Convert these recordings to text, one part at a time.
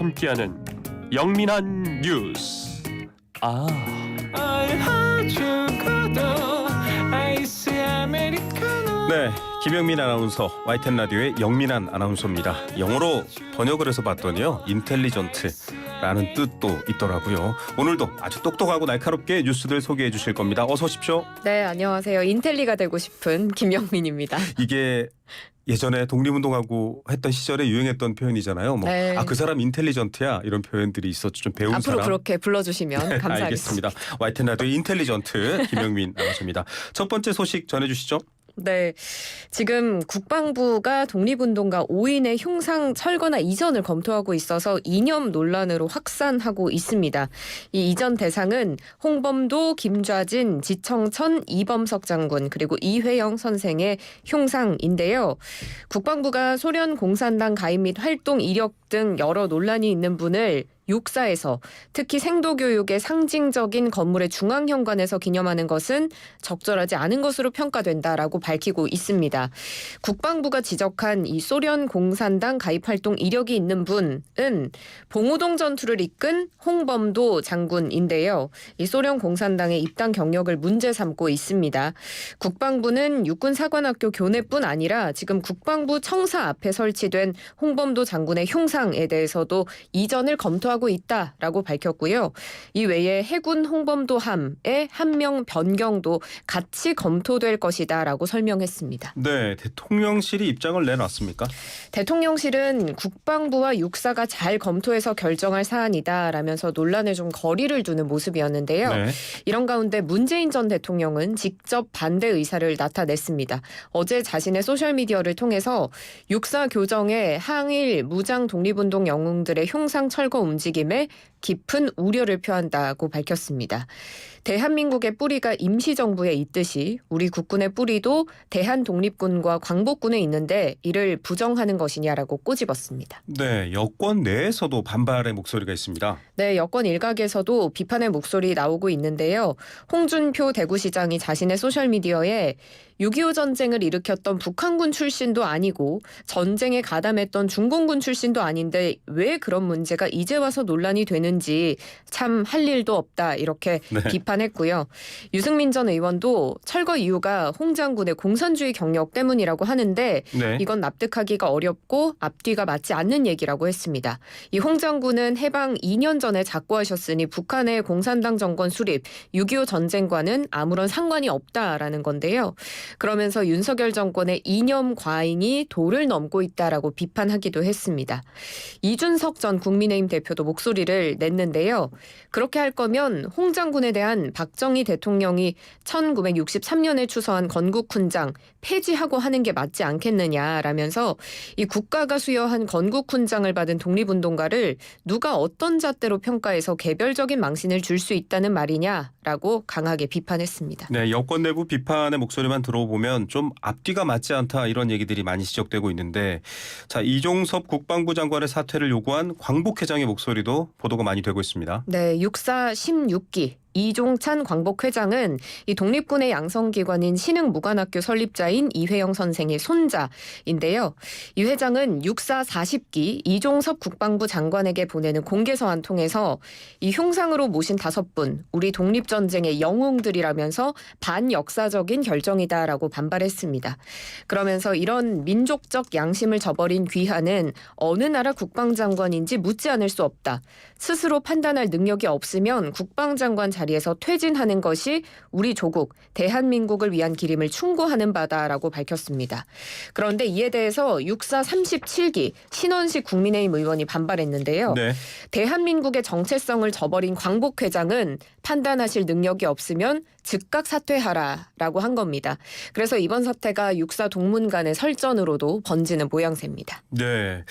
함께하는 영민한 뉴스. 네, 김영민 아나운서, YTN 라디오의 영민한 아나운서입니다. 영어로 번역을 해서 봤더니요, 인텔리전트라는 뜻도 있더라고요. 오늘도 아주 똑똑하고 날카롭게 뉴스들 소개해 주실 겁니다. 어서 오십시오. 네, 안녕하세요. 인텔리가 되고 싶은 김영민입니다. 이게 예전에 독립운동하고 했던 시절에 유행했던 표현이잖아요. 네. 그 사람 인텔리전트야, 이런 표현들이 있었죠. 좀 배운 앞으로 사람. 그렇게 불러주시면 감사하겠습니다. 알겠습니다. YTN 라디오 인텔리전트 김영민 아나운서입니다. 첫 번째 소식 전해주시죠. 네, 지금 국방부가 독립운동가 5인의 흉상 철거나 이전을 검토하고 있어서 이념 논란으로 확산하고 있습니다. 이 이전 대상은 홍범도, 김좌진, 지청천, 이범석 장군 그리고 이회영 선생의 흉상인데요. 국방부가 소련 공산당 가입 및 활동 이력 등 여러 논란이 있는 분을 육사에서 특히 생도교육의 상징적인 건물의 중앙현관에서 기념하는 것은 적절하지 않은 것으로 평가된다라고 밝히고 있습니다. 국방부가 지적한 이 소련 공산당 가입 활동 이력이 있는 분은 봉오동 전투를 이끈 홍범도 장군인데요. 이 소련 공산당의 입당 경력을 문제 삼고 있습니다. 국방부는 육군사관학교 교내뿐 아니라 지금 국방부 청사 앞에 설치된 홍범도 장군의 흉상에 대해서도 이전을 검토하고 있다라고 밝혔고요. 이 외에 해군 홍범도함의 한 명 변경도 같이 검토될 것이다라고 설명했습니다. 네, 대통령실이 입장을 내놨습니까? 대통령실은 국방부와 육사가 잘 검토해서 결정할 사안이다라면서 논란에 좀 거리를 두는 모습이었는데요. 네. 이런 가운데 문재인 전 대통령은 직접 반대 의사를 나타냈습니다. 어제 자신의 소셜미디어를 통해서 육사 교정의 항일 무장 독립운동 영웅들의 흉상 철거 움직임에 깊은 우려를 표한다고 밝혔습니다. 대한민국의 뿌리가 임시정부에 있듯이 우리 국군의 뿌리도 대한독립군과 광복군에 있는데 이를 부정하는 것이냐라고 꼬집었습니다. 네, 여권 내에서도 반발의 목소리가 있습니다. 네, 여권 일각에서도 비판의 목소리 나오고 있는데요. 홍준표 대구시장이 자신의 소셜미디어에 6.25 전쟁을 일으켰던 북한군 출신도 아니고 전쟁에 가담했던 중공군 출신도 아닌데 왜 그런 문제가 이제 와서 논란이 되는지 참 할 일도 없다 이렇게 네. 비판했고요. 유승민 전 의원도 철거 이유가 홍 장군의 공산주의 경력 때문이라고 하는데 네. 이건 납득하기가 어렵고 앞뒤가 맞지 않는 얘기라고 했습니다. 이 홍 장군은 해방 2년 전에 작고하셨으니 북한의 공산당 정권 수립, 6.25 전쟁과는 아무런 상관이 없다라는 건데요. 그러면서 윤석열 정권의 이념 과잉이 도를 넘고 있다라고 비판하기도 했습니다. 이준석 전 국민의힘 대표도 목소리를 냈는데요. 그렇게 할 거면 홍 장군에 대한 박정희 대통령이 1963년에 추서한 건국훈장 폐지하고 하는 게 맞지 않겠느냐라면서 이 국가가 수여한 건국훈장을 받은 독립운동가를 누가 어떤 잣대로 평가해서 개별적인 망신을 줄 수 있다는 말이냐라고 강하게 비판했습니다. 네, 여권 내부 비판의 목소리만 들어보면 좀 앞뒤가 맞지 않다 이런 얘기들이 많이 지적되고 있는데, 자, 이종섭 국방부 장관의 사퇴를 요구한 광복회장의 목소리도 보도가 많이 되고 있습니다. 네, 육사 16기 이종찬 광복회장은 이 독립군의 양성기관인 신흥무관학교 설립자인 이회영 선생의 손자인데요. 이 회장은 육사 40기 이종섭 국방부 장관에게 보내는 공개서한 통해서 이 흉상으로 모신 5분 우리 독립전쟁의 영웅들이라면서 반역사적인 결정이다라고 반발했습니다. 그러면서 이런 민족적 양심을 저버린 귀하는 어느 나라 국방장관인지 묻지 않을 수 없다. 스스로 판단할 능력이 없으면 국방장관 자리에서 퇴진하는 것이 우리 조국, 대한민국을 위한 기림을 충고하는 바다라고 밝혔습니다. 그런데 이에 대해서 육사 37기 신원식 국민의힘 의원이 반발했는데요. 네. 대한민국의 정체성을 저버린 광복회장은 판단하실 능력이 없으면 즉각 사퇴하라라고 한 겁니다. 그래서 이번 사태가 육사 동문 간의 설전으로도 번지는 모양새입니다. 네,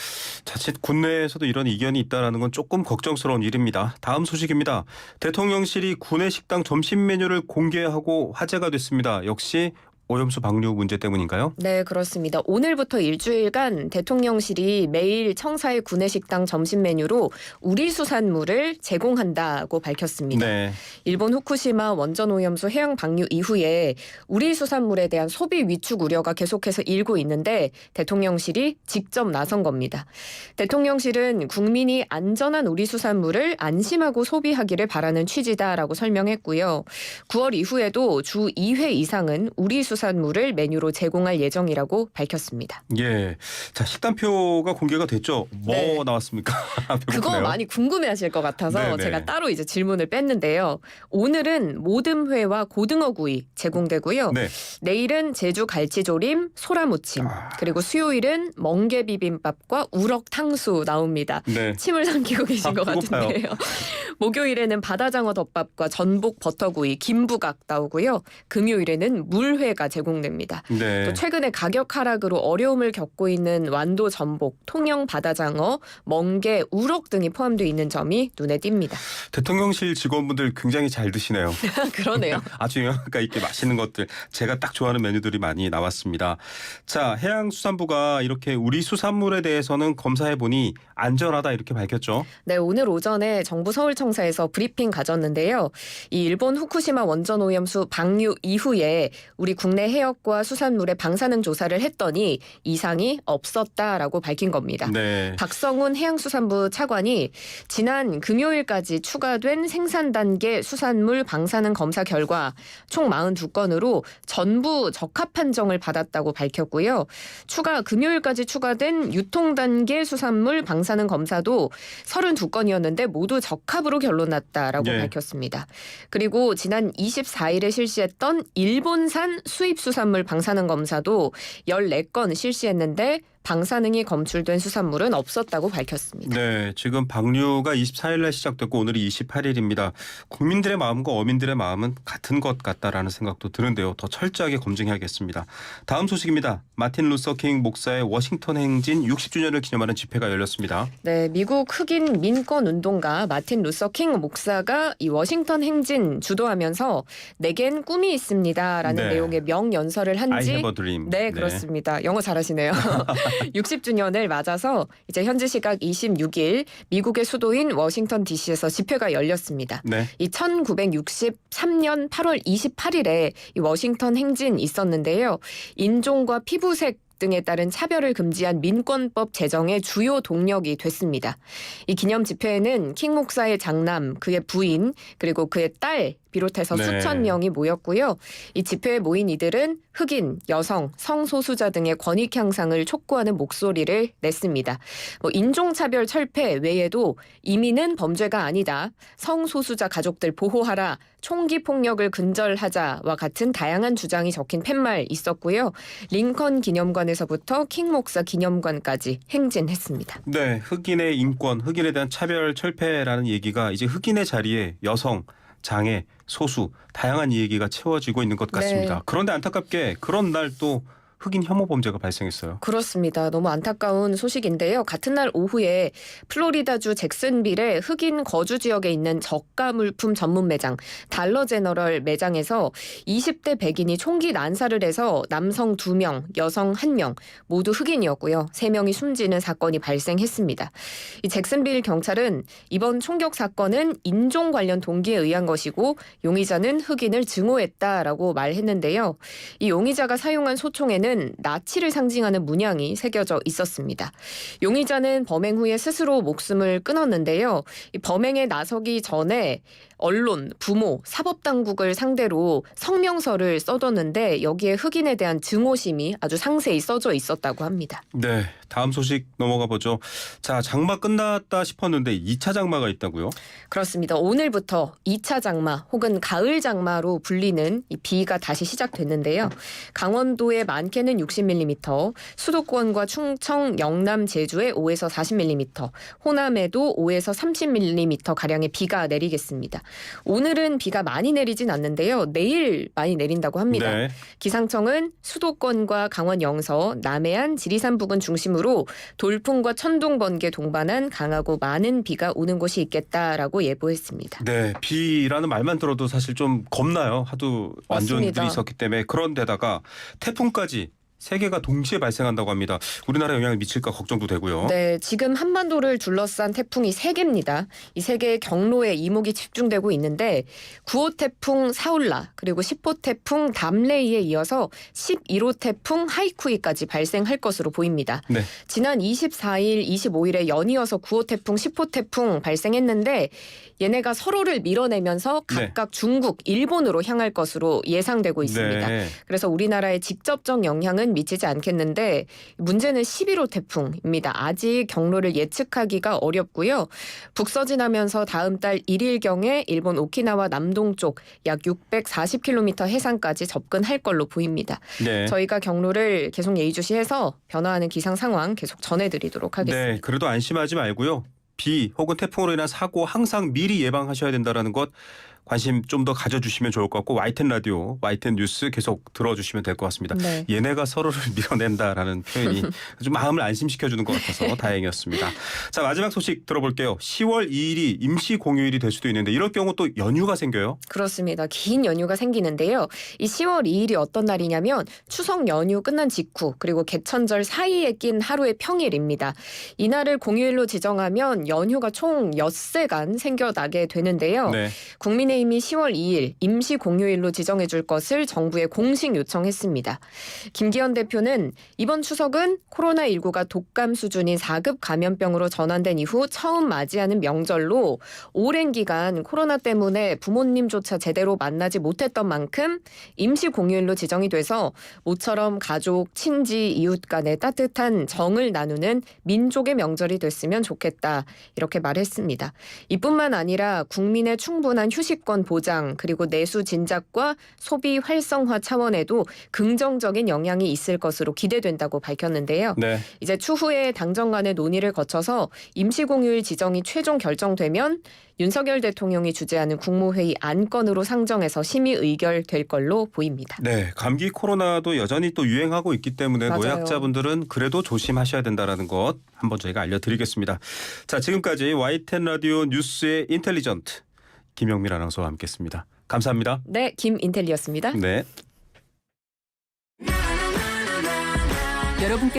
자칫 군내에서도 이런 이견이 있다는 건 조금 걱정스러운 일입니다. 다음 소식입니다. 대통령실이 군의 식당 점심 메뉴를 공개하고 화제가 됐습니다. 역시 오염수 방류 문제 때문인가요? 네, 그렇습니다. 오늘부터 일주일간 대통령실이 매일 청사의 구내식당 점심 메뉴로 우리 수산물을 제공한다고 밝혔습니다. 네. 일본 후쿠시마 원전 오염수 해양 방류 이후에 우리 수산물에 대한 소비 위축 우려가 계속해서 일고 있는데 대통령실이 직접 나선 겁니다. 대통령실은 국민이 안전한 우리 수산물을 안심하고 소비하기를 바라는 취지다라고 설명했고요. 9월 이후에도 주 2회 이상은 우리 수산물을 메뉴로 제공할 예정이라고 밝혔습니다. 예. 자, 식단표가 공개가 됐죠. 뭐 네. 나왔습니까? 그거 배고프네요. 많이 궁금해하실 것 같아서 네네. 제가 따로 이제 질문을 뺐는데요. 오늘은 모듬회와 고등어구이 제공되고요. 네. 내일은 제주 갈치조림, 소라무침, 그리고 수요일은 멍게 비빔밥과 우럭 탕수 나옵니다. 네. 침을 삼키고 계신 것 배고파요. 같은데요. 목요일에는 바다장어 덮밥과 전복 버터구이, 김부각 나오고요. 금요일에는 물회가 제공됩니다. 네. 또 최근에 가격 하락으로 어려움을 겪고 있는 완도 전복, 통영 바다장어, 멍게, 우럭 등이 포함되어 있는 점이 눈에 띕니다. 대통령실 직원분들 굉장히 잘 드시네요. 그러네요. 아주 영양가 있게 맛있는 것들 제가 딱 좋아하는 메뉴들이 많이 나왔습니다. 자, 해양수산부가 이렇게 우리 수산물에 대해서는 검사해보니 안전하다 이렇게 밝혔죠. 네, 오늘 오전에 정부 서울청사에서 브리핑 가졌는데요. 이 일본 후쿠시마 원전 오염수 방류 이후에 우리 국내 해역과 수산물의 방사능 조사를 했더니 이상이 없었다라고 밝힌 겁니다. 네. 박성훈 해양수산부 차관이 지난 금요일까지 추가된 생산 단계 수산물 방사능 검사 결과 총 42건으로 전부 적합 판정을 받았다고 밝혔고요. 추가 금요일까지 추가된 유통 단계 수산물 방사능 검사도 32건이었는데 모두 적합으로 결론 났다라고 예. 밝혔습니다. 그리고 지난 24일에 실시했던 일본산 수입 수산물 방사능 검사도 14건 실시했는데 방사능이 검출된 수산물은 없었다고 밝혔습니다. 네, 지금 방류가 24일날 시작됐고 오늘이 28일입니다. 국민들의 마음과 어민들의 마음은 같은 것 같다라는 생각도 드는데요. 더 철저하게 검증해야겠습니다. 다음 소식입니다. 마틴 루서 킹 목사의 워싱턴 행진 60주년을 기념하는 집회가 열렸습니다. 네, 미국 흑인 민권 운동가 마틴 루서 킹 목사가 이 워싱턴 행진 주도하면서 내겐 꿈이 있습니다라는 네. 내용의 명연설을 I 한지 have a dream. 네, 그렇습니다. 영어 잘하시네요. 60주년을 맞아서 이제 현지 시각 26일 미국의 수도인 워싱턴 DC에서 집회가 열렸습니다. 네. 이 1963년 8월 28일에 이 워싱턴 행진 있었는데요. 인종과 피부색 등에 따른 차별을 금지한 민권법 제정의 주요 동력이 됐습니다. 이 기념 집회에는 킹 목사의 장남, 그의 부인, 그리고 그의 딸 비롯해서 네. 수천 명이 모였고요. 이 집회에 모인 이들은 흑인, 여성, 성소수자 등의 권익 향상을 촉구하는 목소리를 냈습니다. 인종차별 철폐 외에도 이민은 범죄가 아니다. 성소수자 가족들 보호하라. 총기 폭력을 근절하자와 같은 다양한 주장이 적힌 팻말 있었고요. 링컨 기념관에서부터 킹 목사 기념관까지 행진했습니다. 네, 흑인의 인권, 흑인에 대한 차별 철폐라는 얘기가 이제 흑인의 자리에 여성, 장애, 소수 다양한 얘기가 채워지고 있는 것 같습니다. 네. 그런데 안타깝게 그런 날 또 흑인 혐오 범죄가 발생했어요. 그렇습니다. 너무 안타까운 소식인데요. 같은 날 오후에 플로리다주 잭슨빌의 흑인 거주 지역에 있는 저가 물품 전문 매장 달러 제너럴 매장에서 20대 백인이 총기 난사를 해서 남성 2명, 여성 1명 모두 흑인이었고요. 3명이 숨지는 사건이 발생했습니다. 이 잭슨빌 경찰은 이번 총격 사건은 인종 관련 동기에 의한 것이고 용의자는 흑인을 증오했다라고 말했는데요. 이 용의자가 사용한 소총에는 나치를 상징하는 문양이 새겨져 있었습니다. 용의자는 범행 후에 스스로 목숨을 끊었는데요. 이 범행에 나서기 전에 언론, 부모, 사법당국을 상대로 성명서를 써뒀는데 여기에 흑인에 대한 증오심이 아주 상세히 써져 있었다고 합니다. 네, 다음 소식 넘어가 보죠. 자, 장마 끝났다 싶었는데 2차 장마가 있다고요? 그렇습니다. 오늘부터 2차 장마 혹은 가을 장마로 불리는 이 비가 다시 시작됐는데요. 강원도의 많게는 60mm, 수도권과 충청, 영남, 제주에 5에서 40mm, 호남에도 5에서 30mm가량의 비가 내리겠습니다. 오늘은 비가 많이 내리진 않는데요. 내일 많이 내린다고 합니다. 네. 기상청은 수도권과 강원 영서, 남해안, 지리산 부근 중심으로 중심으로 돌풍과 천둥, 번개 동반한 강하고 많은 비가 오는 곳이 있겠다라고 예보했습니다. 네, 비라는 말만 들어도 사실 좀 겁나요. 하도 완전들이 맞습니다. 있었기 때문에. 그런데다가 태풍까지 세 개가 동시에 발생한다고 합니다. 우리나라에 영향을 미칠까 걱정도 되고요. 네, 지금 한반도를 둘러싼 태풍이 3개입니다. 이 3개의 경로에 이목이 집중되고 있는데 9호 태풍 사울라 그리고 10호 태풍 담레이에 이어서 11호 태풍 하이쿠이까지 발생할 것으로 보입니다. 네. 지난 24일, 25일에 연이어서 9호 태풍, 10호 태풍 발생했는데 얘네가 서로를 밀어내면서 각각 중국, 일본으로 향할 것으로 예상되고 있습니다. 네. 그래서 우리나라에 직접적 영향은 미치지 않겠는데 문제는 11호 태풍입니다. 아직 경로를 예측하기가 어렵고요. 북서진하면서 다음 달 1일경에 일본 오키나와 남동쪽 약 640km 해상까지 접근할 걸로 보입니다. 네. 저희가 경로를 계속 예의주시해서 변화하는 기상 상황 계속 전해드리도록 하겠습니다. 네, 그래도 안심하지 말고요. 비 혹은 태풍으로 인한 사고 항상 미리 예방하셔야 된다는 것 관심 좀 더 가져주시면 좋을 것 같고 YTN 라디오, YTN 뉴스 계속 들어주시면 될 것 같습니다. 네. 얘네가 서로를 밀어낸다라는 표현이 좀 마음을 안심시켜주는 것 같아서 다행이었습니다. 자, 마지막 소식 들어볼게요. 10월 2일이 임시 공휴일이 될 수도 있는데 이럴 경우 또 연휴가 생겨요. 그렇습니다. 긴 연휴가 생기는데요. 이 10월 2일이 어떤 날이냐면 추석 연휴 끝난 직후 그리고 개천절 사이에 낀 하루의 평일입니다. 이날을 공휴일로 지정하면 연휴가 총 엿새간 생겨나게 되는데요. 네. 국민의힘이 10월 2일 임시 공휴일로 지정해 줄 것을 정부에 공식 요청했습니다. 김기현 대표는 이번 추석은 코로나19가 독감 수준인 4급 감염병으로 전환된 이후 처음 맞이하는 명절로 오랜 기간 코로나 때문에 부모님조차 제대로 만나지 못했던 만큼 임시 공휴일로 지정이 돼서 모처럼 가족, 친지, 이웃 간의 따뜻한 정을 나누는 민족의 명절이 됐으면 좋겠다. 이렇게 말했습니다. 이뿐만 아니라 국민의 충분한 휴식권 보장 그리고 내수 진작과 소비 활성화 차원에도 긍정적인 영향이 있을 것으로 기대된다고 밝혔는데요. 네. 이제 추후에 당정 간의 논의를 거쳐서 임시공휴일 지정이 최종 결정되면 윤석열 대통령이 주재하는 국무회의 안건으로 상정해서 심의 의결될 걸로 보입니다. 네, 감기 코로나도 여전히 또 유행하고 있기 때문에 맞아요. 노약자분들은 그래도 조심하셔야 된다라는 것 한번 저희가 알려드리겠습니다. 자, 지금까지 YTN 라디오 뉴스의 인텔리전트 김영민 아나운서와 함께했습니다. 감사합니다. 네, 김인텔리였습니다. 네. 여러분께